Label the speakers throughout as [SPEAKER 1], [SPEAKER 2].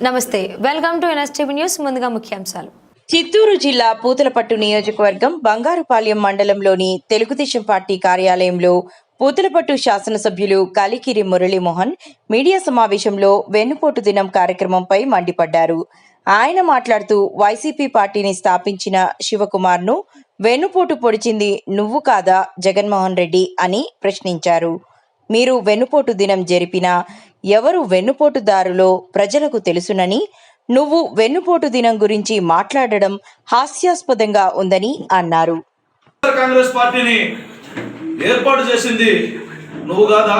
[SPEAKER 1] నమస్తే, welcome to NSTV news. ముందుగా ముఖ్యాంశాలు.
[SPEAKER 2] చిత్తూరు జిల్లా పూతలపట్టు నియోజకవర్గం బంగారుపాలెం మండలంలోని తెలుగుదేశం పార్టీ కార్యాలయంలో పూతలపట్టు శాసనసభ్యులు కలికిరి మురళీమోహన్ మీడియా సమావేశంలో వెన్నుపోటు దినం కార్యక్రమంపై మండిపడ్డారు. ఆయన మాట్లాడుతూ వైసీపీ పార్టీని స్థాపించిన శివకుమార్ను వెన్నుపోటు పొడిచింది నువ్వు కాదా జగన్మోహన్ రెడ్డి అని ప్రశ్నించారు. మీరు వెన్నుపోటు దినం జరిపినా ఎవరు వెన్నుపోటుదారులో ప్రజలకు తెలుసునని, నువ్వు వెన్నుపోటు దినం గురించి మాట్లాడడం హాస్యాస్పదంగా ఉందని అన్నారు.
[SPEAKER 3] కాంగ్రెస్ పార్టీని ఏర్పాటు చేసింది నువ్వు కాదా?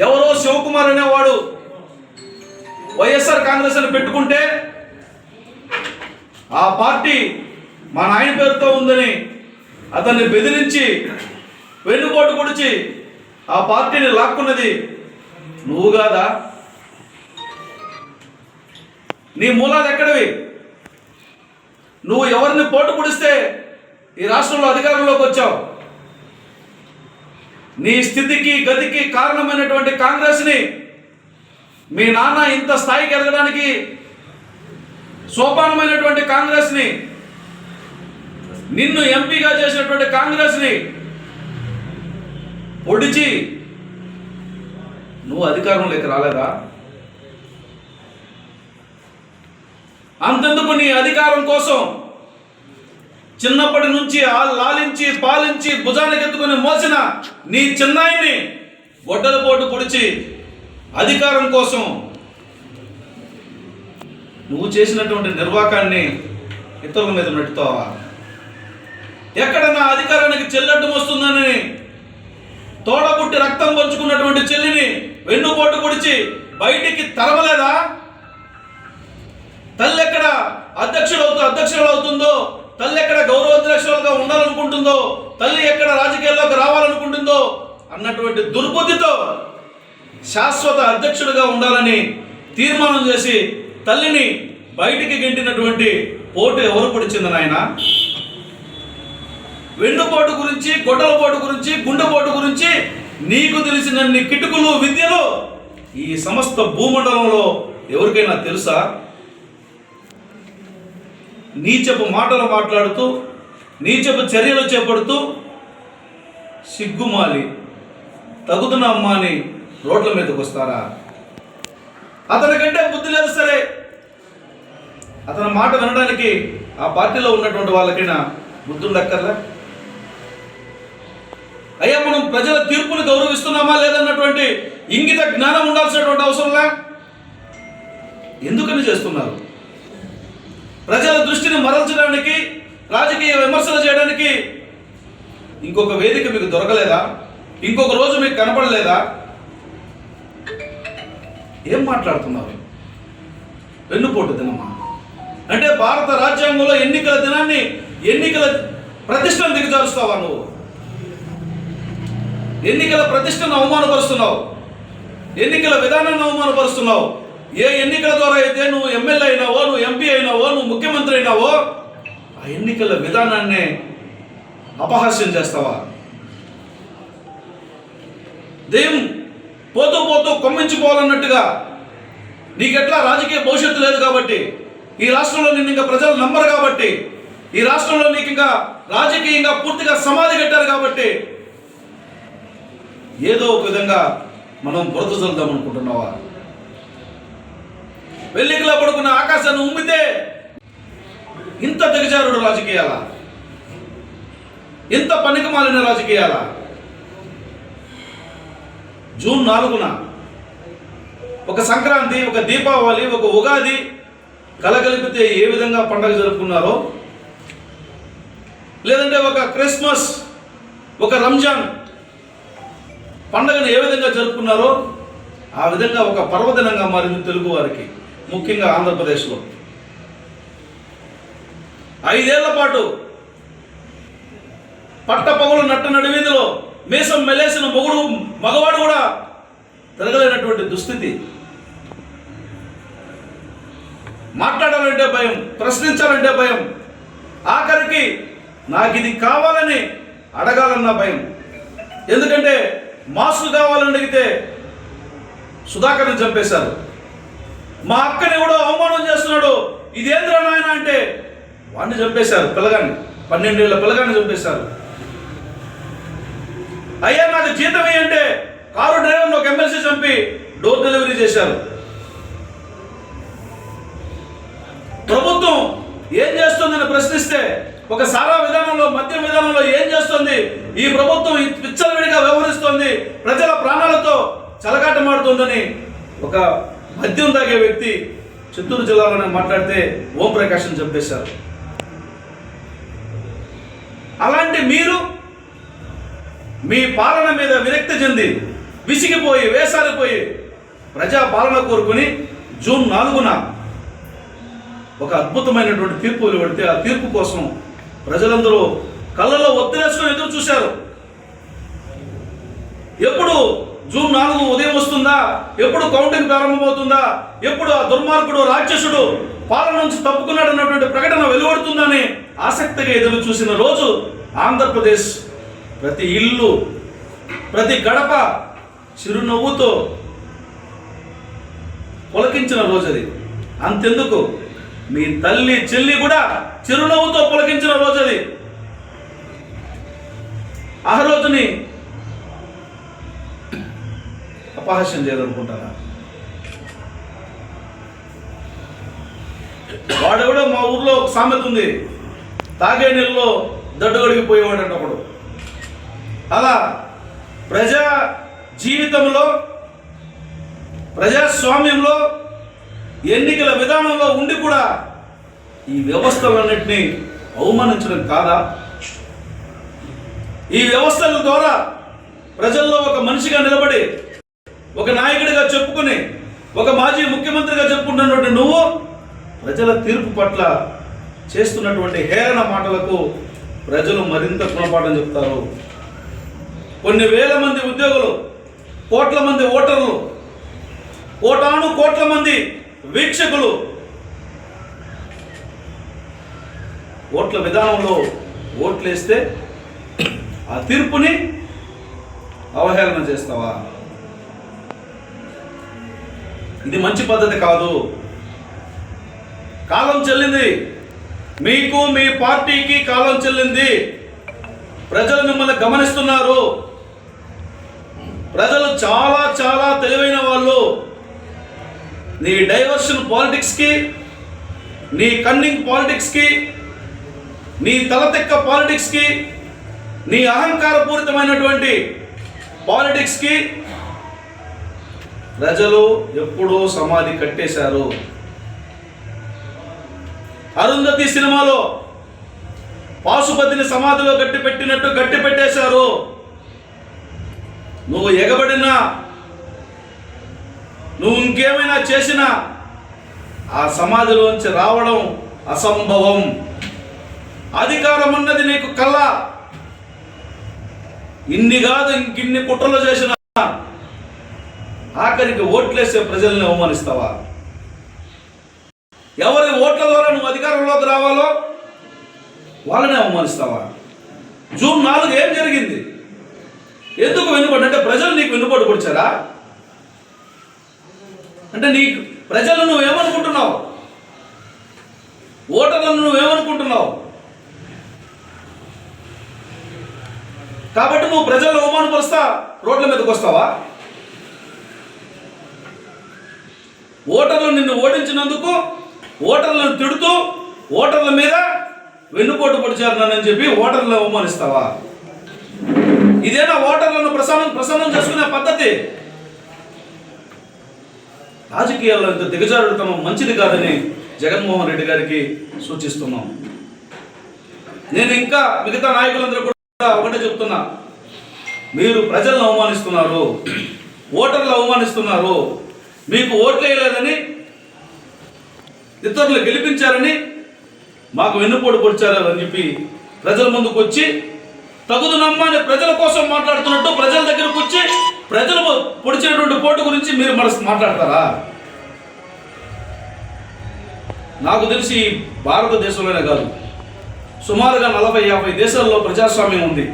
[SPEAKER 3] ఎవరో శివకుమార్ అనేవాడు వైఎస్ఆర్ కాంగ్రెస్ అని పెట్టుకుంటే ఆ పార్టీ మా నాయన పేరుతో ఉందని అతన్ని బెదిరించి వెన్నుపోటు పొడిచి ఆ పార్టీని లాక్కున్నది నువ్వు కాదా? నీ మూలాలు ఎక్కడివి? నువ్వు ఎవరిని పోటు పొడిస్తే ఈ రాష్ట్రంలో అధికారంలోకి వచ్చావు? నీ స్థితికి గతికి కారణమైనటువంటి కాంగ్రెస్ని, మీ నాన్న ఇంత స్థాయికి ఎదగడానికి సోపానమైనటువంటి కాంగ్రెస్ని, నిన్ను ఎంపీగా చేసినటువంటి కాంగ్రెస్ని పొడిచి నువ్వు అధికారంలోకి రాలేదా? అంతెందుకు, నీ అధికారం కోసం చిన్నప్పటి నుంచి లాలించి పాలించి భుజానికి ఎత్తుకుని మోసిన నీ చిన్నాయిని గొడ్డల పోటు పొడిచి అధికారం కోసం నువ్వు చేసినటువంటి నిర్వాకాన్ని ఇతరుల మీద నెట్టుతావా? ఎక్కడన్నా అధికారానికి చెల్లడ్డం వస్తుందని తోడబుట్టి రక్తం పంచుకున్నటువంటి చెల్లిని వెన్నుపోటు పొడిచి బయటికి తరమలేదా? తల్లి ఎక్కడ అధ్యక్షులు అవుతుందో, తల్లి ఎక్కడ గౌరవాధ్యక్షులుగా ఉండాలనుకుంటుందో, తల్లి ఎక్కడ రాజకీయాల్లోకి రావాలనుకుంటుందో అన్నటువంటి దుర్బుద్ధితో శాశ్వత అధ్యక్షుడిగా ఉండాలని తీర్మానం చేసి తల్లిని బయటికి గెంటినటువంటి పోటు ఎవరు పొడిచింది నాయన? వెన్నుపోటు గురించి, గొడ్డల పోటు గురించి, గుండెపోటు గురించి నీకు తెలిసినన్ని కిటుకులు విద్యలు ఈ సమస్త భూమండలంలో ఎవరికైనా తెలుసా? నీచపు మాటలు మాట్లాడుతూ, నీచపు చర్యలు చేపడుతూ సిగ్గుమాలి తగుదున అమ్మాని రోడ్ల మీదకి వస్తారా? అతనికంటే బుద్ధి లేదు సరే, అతని మాట వినడానికి ఆ పార్టీలో ఉన్నటువంటి వాళ్ళకైనా బుద్ధులు దక్కర్లే. అయ్యా, మనం ప్రజల తీర్పును గౌరవిస్తున్నామా లేదన్నటువంటి ఇంగిత జ్ఞానం ఉండాల్సినటువంటి అవసరంలా? ఎందుకని చేస్తున్నారు? ప్రజల దృష్టిని మరల్చడానికి, రాజకీయ విమర్శలు చేయడానికి ఇంకొక వేదిక మీకు దొరకలేదా? ఇంకొక రోజు మీకు కనపడలేదా? ఏం మాట్లాడుతున్నారు? వెన్నుపోటు దినమా అంటే భారత రాజ్యాంగంలో ఎన్నికల దినాన్ని, ఎన్నికల ప్రతిష్టను దిగజారుస్తావా నువ్వు? ఎన్నికల ప్రతిష్టను అవమానపరుస్తున్నావు, ఎన్నికల విధానాన్ని అవమానపరుస్తున్నావు. ఏ ఎన్నికల ద్వారా అయితే నువ్వు ఎమ్మెల్యే అయినావో, నువ్వు ఎంపీ అయినావో, నువ్వు ముఖ్యమంత్రి అయినావో ఆ ఎన్నికల విధానాన్ని అపహాస్యం చేస్తావా? దెయ్యం పోతూ పోతూ కొమ్మించిపోవాలన్నట్టుగా నీకెట్లా రాజకీయ భవిష్యత్తు లేదు కాబట్టి, ఈ రాష్ట్రంలో నిన్ను ఇంకా ప్రజలు నమ్మరు కాబట్టి, ఈ రాష్ట్రంలో నీకు ఇంకా రాజకీయంగా పూర్తిగా సమాధి కట్టారు కాబట్టి ఏదో ఒక విధంగా మనం బురద చల్లుదాం అనుకుంటున్నావా? వెల్లికిలా పడుకున్న ఆకాశాన్ని ఉమ్మితే ఇంత దిగజారుడు రాజకీయాలా? ఇంత పనికిమాలిన రాజకీయాలా? జూన్ 4న ఒక సంక్రాంతి, ఒక దీపావళి, ఒక ఉగాది కలగలిపితే ఏ విధంగా పండగ జరుపుకున్నారో, లేదంటే ఒక క్రిస్మస్, ఒక రంజాన్ పండగను ఏ విధంగా జరుపుకున్నారో ఆ విధంగా ఒక పర్వదినంగా మారింది తెలుగు వారికి, ముఖ్యంగా ఆంధ్రప్రదేశ్లో. 5 ఏళ్ల పాటు పట్టపగలు నట్ట నడివీధిలో మీసం మెలేసిన మగవాడు కూడా తిరగలేనటువంటి దుస్థితి. మాట్లాడాలంటే భయం, ప్రశ్నించాలంటే భయం, ఆఖరికి నాకు ఇది కావాలని అడగాలన్న భయం. ఎందుకంటే మాస్క్ కావాలని అడిగితే సుధాకర్ని చంపేశారు. మా అక్కని కూడా అవమానం చేస్తున్నాడు, ఇదేంద్ర నాయన అంటే వాడిని చంపేశారు. పిల్లగాన్ని, 12 ఏళ్ల పిల్లగాన్ని చంపేశారు. అయ్యా నాకు జీతం అంటే కారు డ్రైవర్ని ఒక ఎమ్మెల్సీ చంపి డోర్ డెలివరీ చేశారు. ప్రభుత్వం ఏం చేస్తుందని ప్రశ్నిస్తే ఒక సారా విధానంలో, మద్యం విధానంలో ఏం చేస్తుంది ఈ ప్రభుత్వం? విచ్చలవిడిగా వ్యవహరిస్తోంది, ప్రజల ప్రాణాలతో చెలగాటమాడుతోందని ఒక మద్యం తాగే వ్యక్తి చిత్తూరు జిల్లాలోనే మాట్లాడితే ఓంప్రకాష్ని చంపేశారు. అలాంటి మీరు మీ పాలన మీద విరక్తి చెంది, విసిగిపోయి, వేసారిపోయి ప్రజా పాలన కోరుకుని జూన్ 4న ఒక అద్భుతమైనటువంటి తీర్పు వెలువడితే ఆ తీర్పు కోసం ప్రజలందరూ కళ్ళలో ఒత్తిరేసుకొని ఎదురు చూశారు. ఎప్పుడు జూన్ 4 ఉదయం వస్తుందా, ఎప్పుడు కౌంటింగ్ ప్రారంభమవుతుందా, ఎప్పుడు ఆ దుర్మార్గుడు రాక్షసుడు పాలన నుంచి తప్పుకున్నాడు అన్నటువంటి ప్రకటన వెలువడుతుందని ఆసక్తిగా ఎదురు చూసిన రోజు ఆంధ్రప్రదేశ్ ప్రతి ఇల్లు, ప్రతి గడప చిరునవ్వుతో పులకించిన రోజు అది. అంతెందుకు మీ తల్లి చెల్లి కూడా చిరునవ్వుతో పులకించిన రోజు అది. ఆ రోజుని అపహాస్యం చేయాలనుకుంటారా? వాడు కూడా మా ఊర్లో ఒక సామెత ఉంది, తాగే నీళ్ళలో దడ్డుగడిగిపోయేవాడు అంటే ఒకడు. అలా ప్రజా జీవితంలో, ప్రజాస్వామ్యంలో, ఎన్నికల విధానంలో ఉండి కూడా ఈ వ్యవస్థలన్నింటినీ అవమానించడం కాదా? ఈ వ్యవస్థల ద్వారా ప్రజల్లో ఒక మనిషిగా నిలబడి, ఒక నాయకుడిగా చెప్పుకుని, ఒక మాజీ ముఖ్యమంత్రిగా చెప్పుకుంటున్నటువంటి నువ్వు ప్రజల తీర్పు పట్ల చేస్తున్నటువంటి హేళన మాటలకు ప్రజలు మరింత గుణపాఠం చెప్తారు. కొన్ని వేల మంది ఉద్యోగులు, కోట్ల మంది ఓటర్లు, కోటాను కోట్ల మంది వీక్షకులు ఓట్ల విధానంలో ఓట్లేస్తే ఆ తీర్పుని అవహేళన చేస్తావా? ఇది మంచి పద్ధతి కాదు. కాలం చెల్లింది, మీకు మీ పార్టీకి కాలం చెల్లింది. ప్రజలు మిమ్మల్ని గమనిస్తున్నారు. ప్రజలు చాలా చాలా తెలివైన వాళ్ళు. నీ డైవర్షన్ పాలిటిక్స్కి, నీ కన్నింగ్ పాలిటిక్స్కి, నీ తలతెక్క పాలిటిక్స్కి, నీ అహంకారపూరితమైనటువంటి పాలిటిక్స్కి ప్రజలు ఎప్పుడో సమాధి కట్టేశారు. అరుంధతి సినిమాలో పాశుపతిని సమాధిలో గట్టి పెట్టినట్టు గట్టి పెట్టేశారు. నువ్వు ఎగబడినా, నువ్వు ఇంకేమైనా చేసినా ఆ సమాధిలోంచి రావడం అసంభవం. అధికారం అన్నది నీకు కళ్ళ. ఇన్ని కాదు, ఇంకిన్ని కుట్రలు చేసిన ఆఖరికి ఓట్లేసే ప్రజల్ని అవమానిస్తావా? ఎవరి ఓట్ల ద్వారా నువ్వు అధికారంలోకి రావాలో వాళ్ళని అవమానిస్తావా? జూన్ 4 ఏం జరిగింది? ఎందుకు వెనుబడి? అంటే ప్రజలు నీకు వెనుబడి పొడిచారా? అంటే నీకు ప్రజలు నువ్వేమనుకుంటున్నావు? ఓటర్లను నువ్వేమనుకుంటున్నావు? కాబట్టి నువ్వు ప్రజలను అవమానపరుస్తా రోడ్ల మీదకి వస్తావా? ఓటర్లు నిన్ను ఓడించినందుకు ఓటర్లను తిడుతూ ఓటర్ల మీద వెన్నుపోటు పొడిచారని చెప్పి ఓటర్లను అవమానిస్తావా? ఇదేనా ఓటర్లను ప్రసన్నం చేసుకునే పద్ధతి? రాజకీయాల్లో ఇంత దిగజారుడుతనం మంచిది కాదని జగన్మోహన్ రెడ్డి గారికి సూచిస్తున్నాం. నేను ఇంకా మిగతా నాయకులందరూ కూడా ఒకటే చెప్తున్నా, మీరు ప్రజలను అవమానిస్తున్నారు, ఓటర్లు అవమానిస్తున్నారు. మీకు ఓట్లు వేయలేదని, ఇతరులు గెలిపించారని మాకు వెన్నుపోటు పొడిచారు అని చెప్పి ప్రజల ముందుకు వచ్చి తగుదు నమ్మని ప్రజల కోసం మాట్లాడుతున్నట్టు ప్రజల దగ్గరకు వచ్చి ప్రజలు పొడిచినటువంటి పోటు గురించి మీరు మాట్లాడతారా? నాకు తెలిసి భారతదేశంలోనే కాదు, సుమారుగా 40-50 దేశాల్లో ప్రజాస్వామ్యం ఉంది.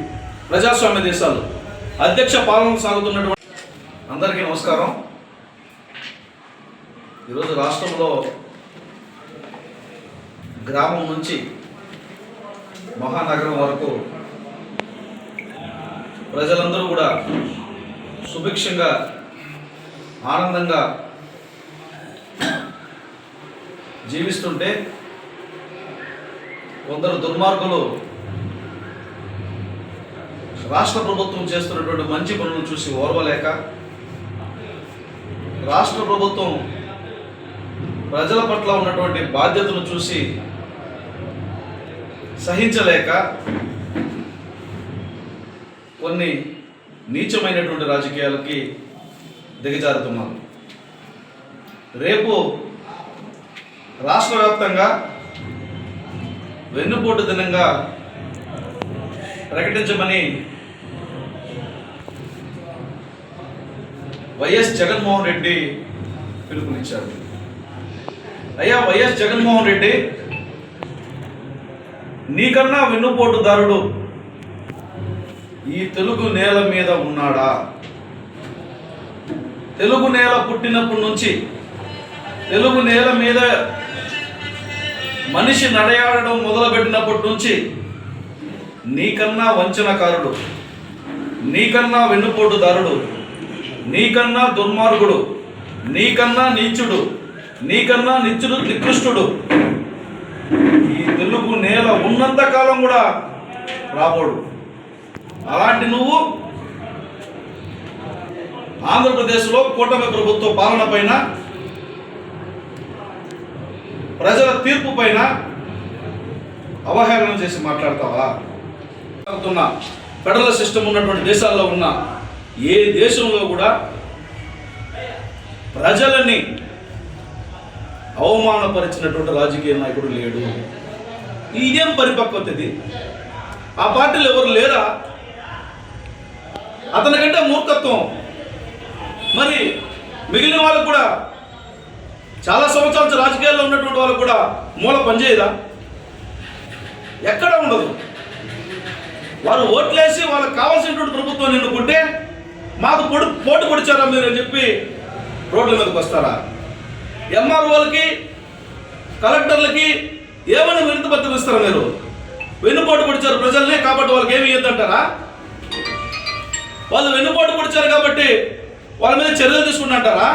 [SPEAKER 3] ప్రజాస్వామ్య దేశాలు అధ్యక్ష పాలన సాగుతున్నటువంటి. అందరికీ నమస్కారం. ఈరోజు రాష్ట్రంలో గ్రామం నుంచి మహానగరం వరకు ప్రజలందరూ కూడా సుభిక్షంగా ఆనందంగా జీవిస్తుంటే కొందరు దుర్మార్గులు రాష్ట్ర ప్రభుత్వం చేస్తున్నటువంటి మంచి పనులను చూసి ఓర్వలేక, రాష్ట్ర ప్రభుత్వం ప్రజల పట్ల ఉన్నటువంటి బాధ్యతను చూసి సహించలేక కొన్ని నీచమైనటువంటి రాజకీయాలకి దిగజారుతున్నారు. రేపు రాష్ట్ర వ్యాప్తంగా వెన్నుపోటు దినంగా ప్రకటించమని వైఎస్ జగన్మోహన్ రెడ్డి పిలుపునిచ్చారు. అయ్యా వైఎస్ జగన్మోహన్ రెడ్డి, నీకన్నా వెన్నుపోటుదారుడు ఈ తెలుగు నేల మీద ఉన్నాడా? తెలుగు నేల పుట్టినప్పటి నుంచి తెలుగు నేల మీద మనిషి నడయాడడం మొదలుపెట్టినప్పటి నుంచి నీకన్నా వంచనకారుడు, నీకన్నా వెన్నుపోటుదారుడు, నీకన్నా దుర్మార్గుడు, నీకన్నా నీచుడు, నీకన్నా నికృష్టుడు ఈ తెలుగు నేల ఉన్నంత కాలం కూడా రాబోడు. అలాంటి నువ్వు ఆంధ్రప్రదేశ్లో కూటమి ప్రభుత్వ పాలన పైన, ప్రజల తీర్పు పైన అవహేళన చేసి మాట్లాడతావా? ఫెడరల్ సిస్టమ్ ఉన్నటువంటి దేశాల్లో ఉన్న ఏ దేశంలో కూడా ప్రజలని అవమానపరిచినటువంటి రాజకీయ నాయకుడు లేడు. ఇదేం పరిపక్వత ఇది? ఆ పార్టీలు ఎవరు లేరా? అతనికంటే మూర్ఖత్వం మరి మిగిలిన వాళ్ళకు కూడా, చాలా సంవత్సరాల రాజకీయాల్లో ఉన్నటువంటి వాళ్ళకు కూడా మూల పనిచేయదా? ఎక్కడ ఉండదు. వారు ఓట్లేసి వాళ్ళకి కావాల్సినటువంటి ప్రభుత్వాన్ని ఎన్నుకుంటే మాకు పోటు పొడిచారా మీరు అని చెప్పి రోడ్ల మీదకి వస్తారా? ఎంఆర్ఓలకి, కలెక్టర్లకి ఏమైనా వినతి పత్రం ఇస్తారా? మీరు వెన్నుపోటు పొడిచారు ప్రజల్ని కాబట్టి వాళ్ళకి ఏమి ఇద్దంటారా? వాళ్ళు వెన్నుపోటు పొడిచారు కాబట్టి వాళ్ళ మీద చర్యలు తీసుకుంటారా?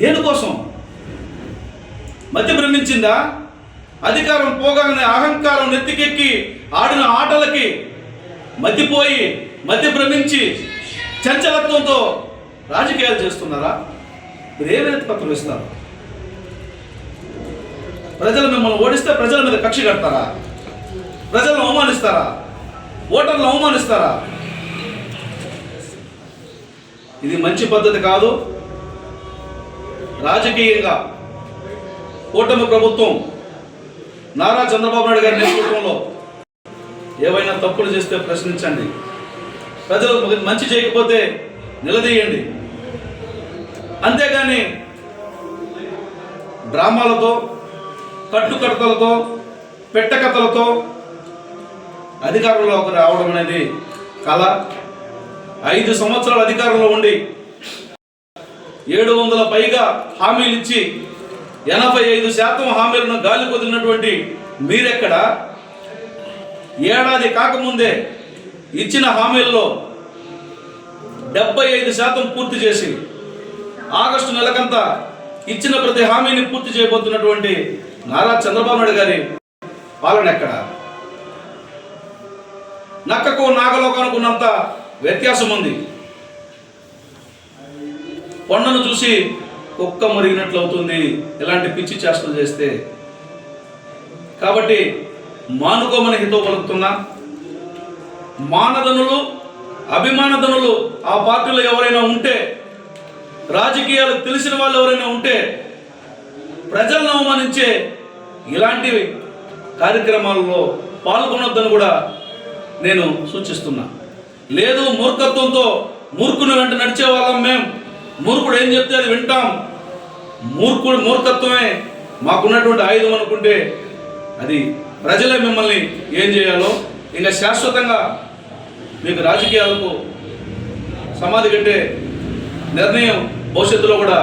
[SPEAKER 3] దేనికోసం? మధ్య భ్రమించిందా? అధికారం పోగానే అహంకారం నెత్తికెక్కి ఆడిన ఆటలకి మధ్యపోయి, మధ్య భ్రమించి చంచలత్వంతో రాజకీయాలు చేస్తున్నారా? మీరు ఏ వినతి పత్రం ఇస్తారు? ప్రజలు మిమ్మల్ని ఓడిస్తే ప్రజల మీద కక్ష కడతారా? ప్రజలను అవమానిస్తారా? ఓటర్లను అవమానిస్తారా? ఇది మంచి పద్ధతి కాదు. రాజకీయంగా కూటమి ప్రభుత్వం నారా చంద్రబాబు నాయుడు గారి నేతృత్వంలో ఏవైనా తప్పులు చేస్తే ప్రశ్నించండి. ప్రజలకు మంచి చేయకపోతే నిలదీయండి. అంతేగాని డ్రామాలతో, కట్టుకడతలతో, పెట్టకథలతో అధికారంలోకి రావడం అనేది కళ. 5 సంవత్సరాల అధికారంలో ఉండి 700 పైగా హామీలు ఇచ్చి 85% హామీలను గాలి కొదిలినటువంటి మీరెక్కడ? ఏడాది కాకముందే ఇచ్చిన హామీల్లో 75% పూర్తి చేసి ఆగస్టు నెలకంతా ఇచ్చిన ప్రతి హామీని పూర్తి చేయబోతున్నటువంటి నారా చంద్రబాబు నాయుడు గారి పాలన ఎక్కడ? నక్కకు నాగలోకానికి ఉన్నంత వ్యత్యాసం ఉంది. కొండను చూసి కుక్క మురిగినట్లు అవుతుంది ఇలాంటి పిచ్చి చేష్టలు చేస్తే. కాబట్టి మానుకోమని హితో పలుకుతున్నా. మానధనులు, అభిమానధనులు ఆ పార్టీలో ఎవరైనా ఉంటే, రాజకీయాలు తెలిసిన వాళ్ళు ఎవరైనా ఉంటే, ప్రజలను అవమానించే ఇలాంటి కార్యక్రమాలలో పాల్గొనొద్దని కూడా నేను సూచిస్తున్నా. లేదు, మూర్ఖత్వంతో మూర్ఖుని వెంట నడిచే వాళ్ళం మేము, మూర్ఖుడు ఏం చెప్తే అది వింటాం, మూర్ఖత్వమే మాకున్నటువంటి ఆయుధం అనుకుంటే అది ప్రజలే మిమ్మల్ని ఏం చేయాలో, ఇంకా శాశ్వతంగా మీకు రాజకీయాలకు సమాధి కట్టే నిర్ణయం భవిష్యత్తులో కూడా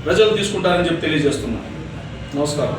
[SPEAKER 3] ప్రజలు తీసుకుంటారని చెప్పి తెలియజేస్తున్నా. నమస్కారం.